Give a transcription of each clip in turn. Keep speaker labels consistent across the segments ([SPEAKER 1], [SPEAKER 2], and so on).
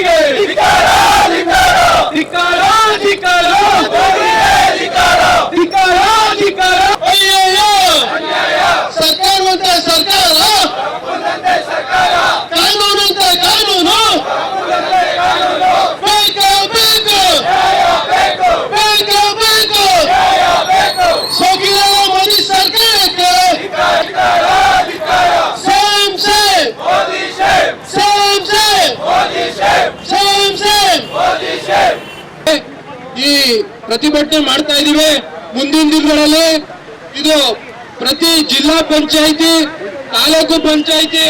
[SPEAKER 1] ಮೋದಿಗೆ ಧಿಕ್ಕಾರ ಧಿಕ್ಕಾರ ಧಿಕ್ಕಾರ ಧಿಕ್ಕಾರ ಧಿಕ್ಕಾರ ಧಿಕ್ಕಾರ ಧಿಕ್ಕಾರ
[SPEAKER 2] ಅಯ್ಯಯ್ಯೋ ಸರ್ಕಾರವಂತೆ ಸರ್ಕಾರ ಕಾನೂನಂತೆ ಕಾನೂನು ಬೇಕು ಬೇಕು ಬೇಕು ಬೇಕು ಸೋಕಿಗಳ ಮೋದಿ ಸರ್ಕಾರಕ್ಕೆ same same same same same same ಈ ಪ್ರತಿಭಟನೆ ಮಾಡ್ತಾ ಇದೀವಿ. ಮುಂದಿನ ದಿನಗಳಲ್ಲಿ ಇದು ಪ್ರತಿ ಜಿಲ್ಲಾ ಪಂಚಾಯಿತಿ, ತಾಲೂಕು ಪಂಚಾಯಿತಿ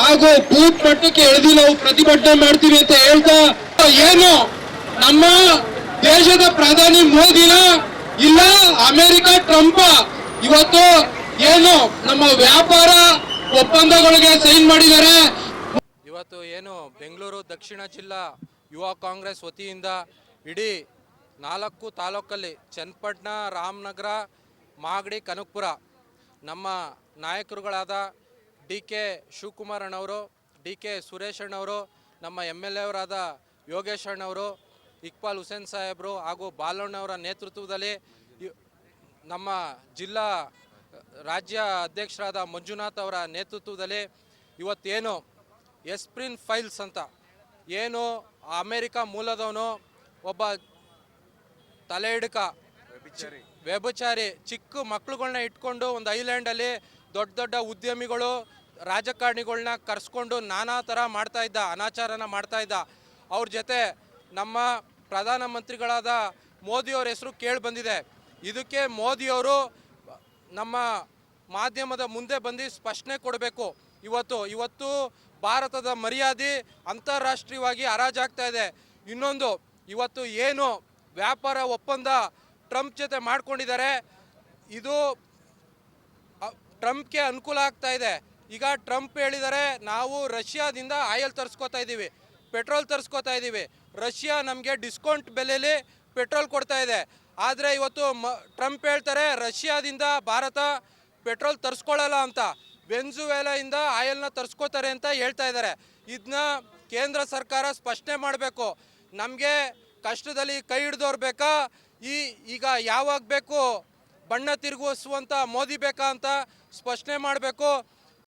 [SPEAKER 2] ಹಾಗೂ ಬೂತ್ ಮಟ್ಟಕ್ಕೆ ಎಳೆದು ನಾವು ಪ್ರತಿಭಟನೆ ಮಾಡ್ತೀವಿ ಅಂತ ಹೇಳ್ತಾ, ಏನು ನಮ್ಮ ದೇಶದ ಪ್ರಧಾನಿ ಮೋದಿನ ಇಲ್ಲ ಅಮೆರಿಕ ಟ್ರಂಪ್ ಇವತ್ತು ಏನು ನಮ್ಮ ವ್ಯಾಪಾರ ಒಪ್ಪಂದಗಳಿಗೆ ಸೈನ್ ಮಾಡಿದ್ದಾರೆ.
[SPEAKER 3] ಇವತ್ತು ಏನು ಬೆಂಗಳೂರು ದಕ್ಷಿಣ ಜಿಲ್ಲಾ ಯುವ ಕಾಂಗ್ರೆಸ್ ವತಿಯಿಂದ ಇಡೀ 4 ತಾಲೂಕಲ್ಲಿ ಚನ್ನಪಟ್ಟಣ, ರಾಮನಗರ, ಮಾಗಡಿ, ಕನಕಪುರ ನಮ್ಮ ನಾಯಕರುಗಳಾದ DK ಶಿವಕುಮಾರ್ ಅಣ್ಣವರು, DK ಸುರೇಶ್ ಅಣ್ಣವರು, ನಮ್ಮ MLA ಅವರಾದ ಯೋಗೇಶ್ ಅಣ್ಣವರು, ಇಕ್ಬಾಲ್ ಹುಸೇನ್ ಸಾಹೇಬರು ಹಾಗೂ ಬಾಲಣ್ಣವರ ನೇತೃತ್ವದಲ್ಲಿ ನಮ್ಮ ಜಿಲ್ಲಾ ರಾಜ್ಯ ಅಧ್ಯಕ್ಷರಾದ ಮಂಜುನಾಥ್ ಅವರ ನೇತೃತ್ವದಲ್ಲಿ ಇವತ್ತೇನು ಎಸ್ಪ್ರಿನ್ ಫೈಲ್ಸ್ ಅಂತ ಏನು ಅಮೇರಿಕ ಮೂಲದವನು ಒಬ್ಬ ತಲೆ ಹಿಡ್ಕ ವ್ಯಭಿಚಾರಿ ಚಿಕ್ಕ ಮಕ್ಳುಗಳನ್ನ ಇಟ್ಕೊಂಡು ಒಂದು ಐಲ್ಯಾಂಡಲ್ಲಿ ದೊಡ್ಡ ದೊಡ್ಡ ಉದ್ಯಮಿಗಳು ರಾಜಕಾರಣಿಗಳನ್ನ ಕರೆಸ್ಕೊಂಡು ನಾನಾ ಥರ ಮಾಡ್ತಾ ಇದ್ದ, ಅನಾಚಾರನ ಮಾಡ್ತಾ ಇದ್ದ. ಅವ್ರ ಜೊತೆ ನಮ್ಮ ಪ್ರಧಾನಮಂತ್ರಿಗಳಾದ ಮೋದಿಯವ್ರ ಹೆಸರು ಕೇಳಿ ಬಂದಿದೆ. ಇದಕ್ಕೆ ಮೋದಿಯವರು ನಮ್ಮ ಮಾಧ್ಯಮದ ಮುಂದೆ ಬಂದು ಸ್ಪಷ್ಟನೆ ಕೊಡಬೇಕು. ಇವತ್ತು ಭಾರತದ ಮರ್ಯಾದೆ ಅಂತಾರಾಷ್ಟ್ರೀಯವಾಗಿ ಹರಾಜಾಗ್ತಾ ಇದೆ. ಇನ್ನೊಂದು ಇವತ್ತು ಏನು ವ್ಯಾಪಾರ ಒಪ್ಪಂದ ಟ್ರಂಪ್ ಜೊತೆ ಮಾಡ್ಕೊಂಡಿದ್ದಾರೆ, ಇದು ಟ್ರಂಪ್ಗೆ ಅನುಕೂಲ ಆಗ್ತಾ ಇದೆ. ಈಗ ಟ್ರಂಪ್ ಹೇಳಿದ್ದಾರೆ ನಾವು ರಷ್ಯಾದಿಂದ ಆಯಿಲ್ ತರಿಸ್ಕೋತಾ ಇದ್ದೀವಿ, ಪೆಟ್ರೋಲ್ ತರಿಸ್ಕೋತಾ ಇದ್ದೀವಿ, ರಷ್ಯಾ ನಮಗೆ ಡಿಸ್ಕೌಂಟ್ ಬೆಲೆಯಲ್ಲಿ ಪೆಟ್ರೋಲ್ ಕೊಡ್ತಾ ಇದೆ. ಆದರೆ ಇವತ್ತು ಟ್ರಂಪ್ ಹೇಳ್ತಾರೆ ರಷ್ಯಾದಿಂದ ಭಾರತ ಪೆಟ್ರೋಲ್ ತರಿಸ್ಕೊಳ್ಳಲ್ಲ ಅಂತ, ವೆನ್ಜುವೆಲಾಯಿಂದ ಆಯಿಲ್ನ ತರಿಸ್ಕೋತಾರೆ ಅಂತ ಹೇಳ್ತಾ ಇದ್ದಾರೆ. ಇದನ್ನ ಕೇಂದ್ರ ಸರ್ಕಾರ ಸ್ಪಷ್ಟನೆ ಮಾಡಬೇಕು. ನಮಗೆ ಕಷ್ಟದಲ್ಲಿ ಕೈ ಹಿಡಿದವ್ರು ಬೇಕಾ, ಈಗ ಯಾವಾಗ ಬೇಕು ಬಣ್ಣ ತಿರುಗಿಸುವಂಥ ಮೋದಿ ಬೇಕಾ ಅಂತ ಸ್ಪಷ್ಟನೆ ಮಾಡಬೇಕು.